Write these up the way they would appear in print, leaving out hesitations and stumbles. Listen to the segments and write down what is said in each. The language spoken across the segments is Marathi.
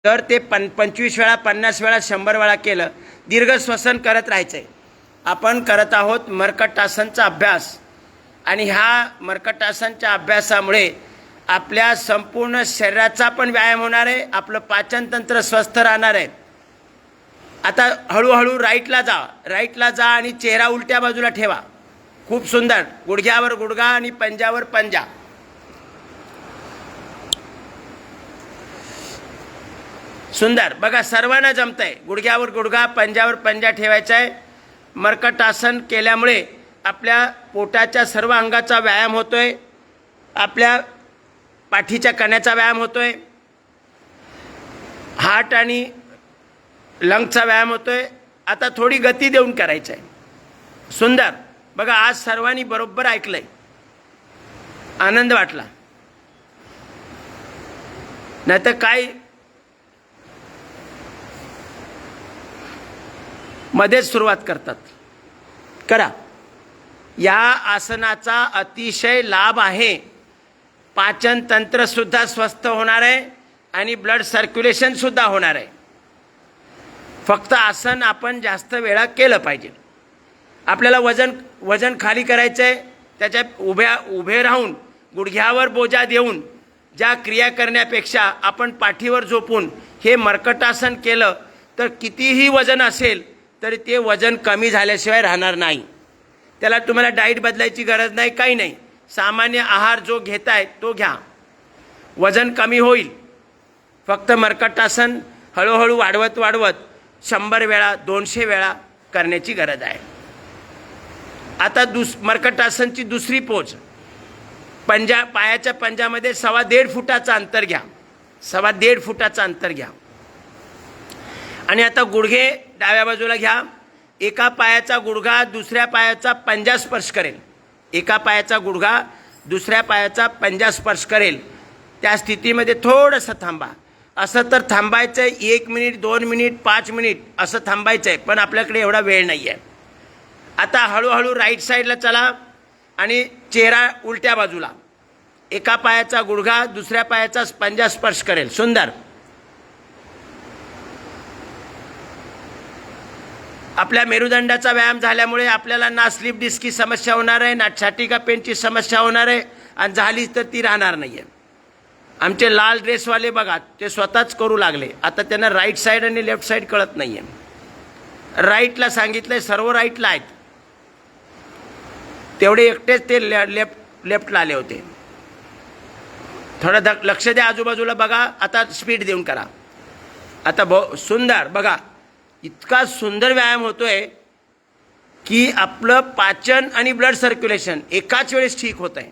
तर ते 25 वेळा 50 वेळा 100 वेळा केलं. दीर्घ श्वसन करत राहायचं आहे. आपण करत आहोत मर्कटासनचा अभ्यास आणि ह्या मर्कटासनच्या अभ्यासामुळे आपल्या संपूर्ण शरीराचा पण व्यायाम होणार आहे. आपलं पाचनतंत्र स्वस्थ राहणार आहे. आता हळूहळू राईटला जा आणि चेहरा उलट्या बाजूला ठेवा. खूप सुंदर. गुडघ्यावर गुडघा आणि पंजावर पंजा. सुंदर. बघा सर्वांना जमतंय. गुडघ्यावर गुडघा पंजावर पंजा ठेवायचा आहे. मर्कटासन केल्यामुळे आपल्या पोटाच्या सर्व अंगाचा व्यायाम होतोय. आपल्या पाठीच्या कण्याचा व्यायाम होतोय. हार्ट आणि लंगचा व्यायाम होतोय. आता थोडी गती देऊन करायचं आहे. सुंदर. बघा आज सर्वांनी बरोबर ऐकलंय. आनंद वाटला. नाहीतर काय मध्येच सुरुवात करतात. करा. या आसनाचा अतिशय लाभ आहे. पाचन तंत्र सुद्धा स्वस्थ होणार आहे आणि ब्लड सर्क्युलेशन सुद्धा होणार आहे. फक्त आसन आपण जास्त वेळा केलं पाहिजे. आपल्याला वजन खाली करायचं आहे. त्याच्या उभे राहून गुडघ्यावर बोजा देऊन ज्या क्रिया करण्यापेक्षा आपण पाठीवर झोपून हे मर्कटासन केलं तर कितीही वजन असेल तरी ते वजन कमी झाल्याशिवाय राहणार नाही. त्याला तुम्हाला डाएट बदलायची गरज नाही, काही नाही. सामान्य आहार जो घेताय तो घ्या. वजन कमी होईल. फक्त मर्कटासन हळूहळू वाढवत 100 वेळा 200 वेळा करण्याची गरज आहे. आता मर्कटासनची दुसरी पोज. पायाच्या पंजामध्ये 1.25 फुटाचं अंतर घ्या. 1.25 फुटाचं अंतर घ्या. आणि आता गुडघे डाव्या बाजूला घ्या. एका पायाचा गुडघा दुसऱ्या पायाचा पंजा स्पर्श करेल. एका पायाचा गुडघा दुसऱ्या पायाचा पंजा स्पर्श करेल. त्या स्थितीमध्ये थोडंसं थांबा. असं तर थांबायचं आहे 1 मिनिट 2 मिनिट 5 मिनिट असं थांबायचं आहे, पण आपल्याकडे एवढा वेळ नाही आहे. आता हळूहळू राईट साईडला चला आणि चेहरा उलट्या बाजूला. एका पायाचा गुडघा दुसऱ्या पायाचा पंजा स्पर्श करेल. सुंदर. आपल्या मेरुदंडाचा व्यायाम झाल्यामुळे आपल्याला ना स्लिप डिस्कची समस्या होणार आहे, ना छाटिका पेनची समस्या होणार आहे, आणि झालीच तर ती राहणार नाही आहे. आमचे लाल ड्रेसवाले बघा ते स्वतःच करू लागले. आता त्यांना राईट साईड आणि लेफ्ट साईड कळत नाही आहे. राईटला सांगितलं आहे, सर्व राईटला आहेत. तेवढे एकटेच ते लेफ्टला आले होते. थोडं लक्ष द्या, आजूबाजूला बघा. आता स्पीड देऊन करा. आता सुंदर. बघा इतका सुंदर व्यायाम होतोय की आपलं पाचन आणि ब्लड सर्क्युलेशन एकाच वेळेस ठीक होत आहे.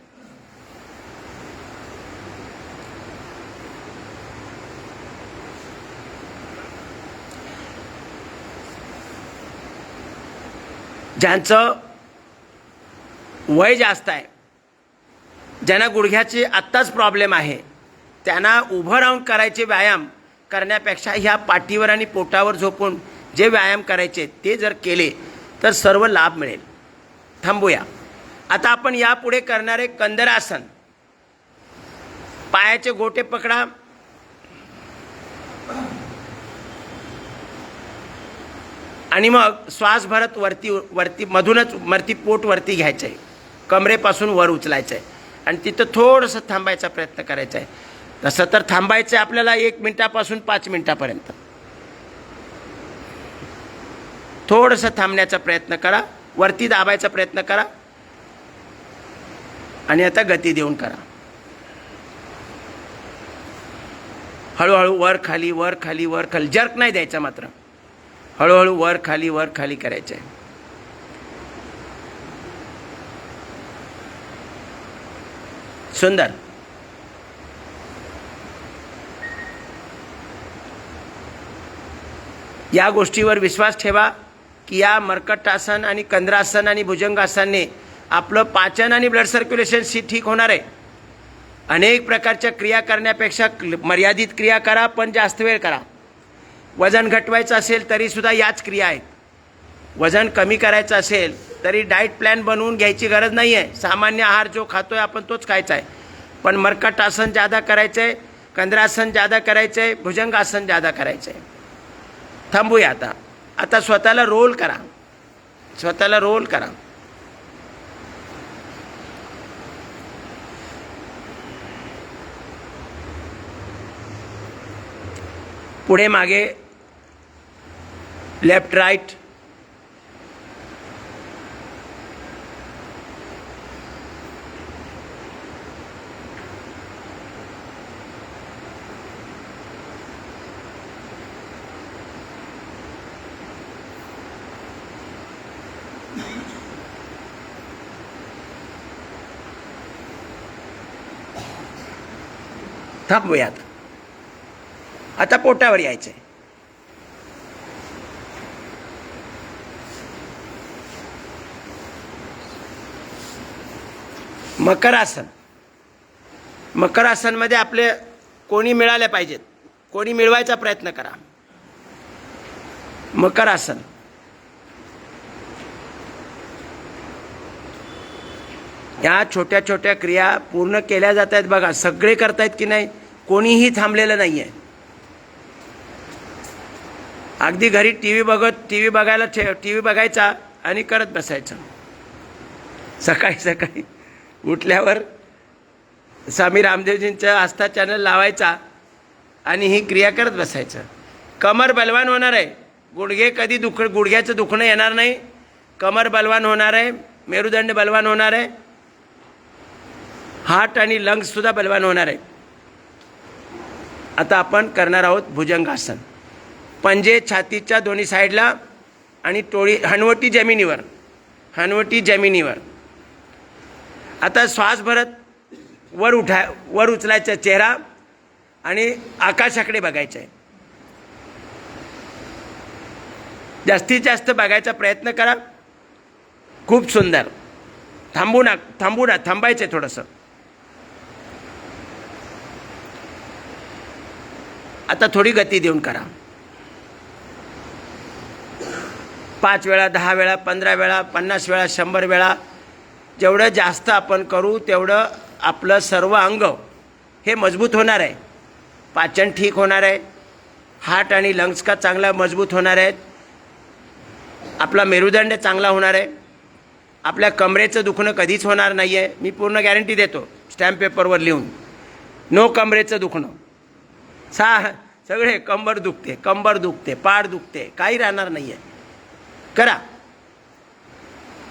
ज्यांचं वय जास्त आहे, ज्यांना गुडघ्याचे आत्ताच प्रॉब्लेम आहे, त्यांना उभं राहून करायचे व्यायाम करण्यापेक्षा ह्या पाठीवर आणि पोटावर झोपून जे व्यायाम करायचे ते जर केले तर सर्व लाभ मिळेल. थांबूया. आता आपण यापुढे करणारे कंदरासन. पायाचे गोटे पकडा. आणि मग श्वास भरत वरती मधूनच पोट वरती घ्यायचं आहे. कमरेपासून वर उचलायचं आहे आणि तिथं थोडंसं थांबायचा प्रयत्न करायचा आहे. तसं तर थांबायचं आहे आपल्याला 1 मिनिटापासून 5 मिनिटापर्यंत. थोडंसं थांबण्याचा प्रयत्न करा. वरती दाबायचा प्रयत्न करा आणि आता गती देऊन करा. हळूहळू वर खाली वर खाली वर खाली. जर्क नाही द्यायचा मात्र. हळूहळू वर खाली करायचं आहे. सुंदर. या गोष्टीवर विश्वास ठेवा की या मर्कटासन आणि कंदरासन आणि भुजंगासनाने आपलं पाचन आणि ब्लड सर्क्युलेशन ठीक होणार आहे. अनेक प्रकारच्या क्रिया करण्यापेक्षा मर्यादित क्रिया करा, पण जास्त वेळ करा. वजन घटवायचं असेल तरीसुद्धा याच क्रिया आहेत. वजन कमी करायचं असेल तरी डाएट प्लॅन बनवून घ्यायची गरज नाही आहे. सामान्य आहार जो खातोय आपण तोच खायचा आहे. पण मर्कटासन जादा करायचं आहे कंद्रासन जादा करायचं आहे, भुजंगासन जादा करायचं आहे. थांबूया आता. आता स्वतःला रोल करा, स्वतःला रोल करा. पुढे मागे, लेफ्ट राईट. थांबूयात. आता पोटावर यायचंय. मकरासन. मकरासनमध्ये आपले कोणी मिळाले पाहिजेत, कोणी मिळवायचा प्रयत्न करा. मकरासन. या छोट्या छोट्या क्रिया पूर्ण केल्या जात आहेत बघा. सगळे करतायत की नाही, कोणीही थांबलेलं नाही आहे. अगदी घरी टी व्ही बघायचा आणि करत बसायचं. सकाळी सकाळी उठल्यावर स्वामी रामदेवजींचा आस्था चॅनल लावायचा आणि ही क्रिया करत बसायचं. कमर बलवान होणार आहे. गुडघे कधी गुडघ्याचं दुखणं येणार नाही. कमर बलवान होणार आहे, मेरुदंड बलवान होणार आहे, हार्ट आणि लंग्ससुद्धा बलवान होणार आहे. आता आपण करणार आहोत भुजंगासन. पंजे छातीच्या दोन्ही साईडला आणि टोळी, हनवटी जमिनीवर, हनवटी जमिनीवर. आता श्वास भरत वर उचलायचा चेहरा आणि आकाशाकडे बघायचं आहे. जास्तीत जास्त बघायचा प्रयत्न करा. खूप सुंदर. थांबू ना, थांबायचं आहे थोडंसं. आता थोडी गती देऊन करा. 5 वेळा, 10 वेळा, 15 वेळा, 50 वेळा, 100 वेळा. जेवढं जास्त आपण करू तेवढं आपलं सर्व अंग हे मजबूत होणार आहे. पाचन ठीक होणार आहे. हार्ट आणि लंग्स का चांगला मजबूत होणार आहेत. आपला मेरुदंड चांगला होणार आहे. आपल्या कमरेचं दुखणं कधीच होणार नाही आहे. मी पूर्ण गॅरंटी देतो स्टॅम्प पेपरवर लिहून. नो कमरेचं दुखणं. सगळे कंबर दुखते, पाठ दुखते, काही राहणार नाही आहे. करा.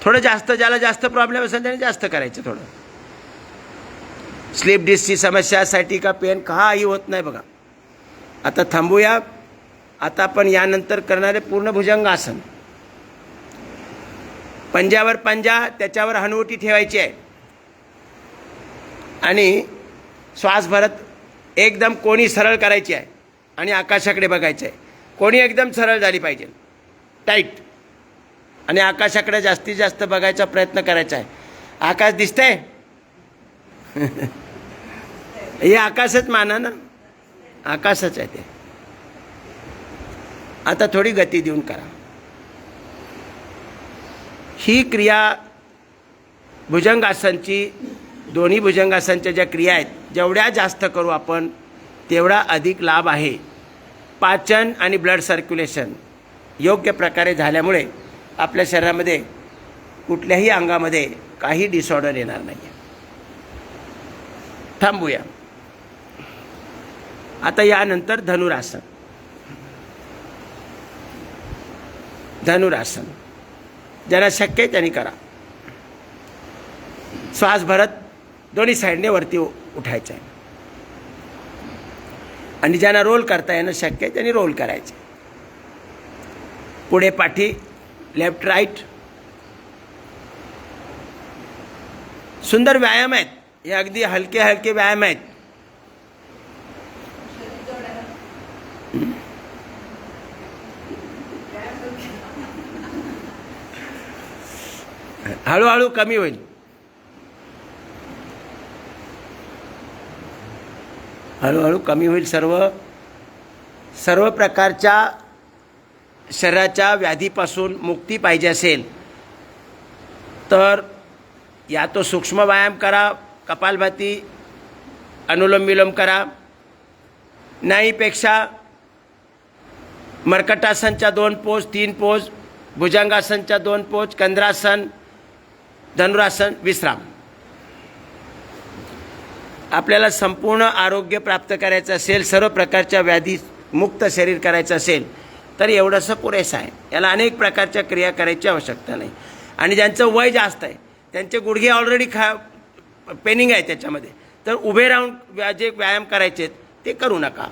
थोडं जास्त, ज्याला जास्त प्रॉब्लेम असेल त्याने जास्त करायचं. थोडं स्लीप डिस्कची समस्या, सायटिका पेन काही होत नाही बघा. आता थांबूया. आता आपण यानंतर करणारे पूर्ण भुजंगासन. पंजावर पंजा, त्याच्यावर हनवटी ठेवायची आहे आणि श्वास भरत एकदम कोणी सरळ करायची आहे आणि आकाशाकडे बघायचं आहे. कोणी एकदम सरळ झाली पाहिजे, टाईट, आणि आकाशाकडे जास्तीत जास्त बघायचा प्रयत्न करायचा आहे. आकाश दिसतंय? हे आकाशच माना ना, आकाशच आहे ते. आता थोडी गती देऊन करा. ही क्रिया भुजंगासनची, दोन्ही भुजंगासनच्या ज्या क्रिया आहेत, जेवढ्या जास्त करू आपण तेवढा अधिक लाभ आहे. पाचन आणि ब्लड सर्क्युलेशन योग्य प्रकारे झाल्यामुळे आपल्या शरीरामध्ये कुठल्याही अंगामध्ये काही डिसऑर्डर येणार नाही. थांबूया. आता यानंतर धनुरासन. धनुरासन ज्यांना शक्य आहे त्यांनी करा. श्वास भरत दोन्ही साईडने वरती उठायचं आहे आणि ज्यांना रोल करता येणं शक्य आहे त्यांनी रोल करायचे. पुढे पाठी, लेफ्ट राईट. सुंदर व्यायाम आहेत हे. अगदी हलके हलके व्यायाम आहेत. हळूहळू कमी होईल. हळूहळू कमी होईल. सर्व प्रकारच्या शरीराच्या व्याधीपासून मुक्ती पाहिजे असेल तर या तो सूक्ष्म व्यायाम करा, कपालभाती, अनुलोम विलोम करा, नाहीपेक्षा मर्कटासनच्या 2 पोज 3 पोज, भुजंगासनच्या 2 पोज, कंद्रासन, धनुरासन, विश्राम. आपल्याला संपूर्ण आरोग्य प्राप्त करायचं असेल, सर्व प्रकारच्या व्याधी मुक्त शरीर करायचं असेल तर एवढंसं पुरेसं आहे. याला अनेक प्रकारच्या क्रिया करायची आवश्यकता नाही. आणि ज्यांचं वय जास्त आहे, त्यांचे गुडघे ऑलरेडी पेनिंग आहे त्याच्यामध्ये, तर उभे राहून जे व्यायाम करायचे ते करू नका.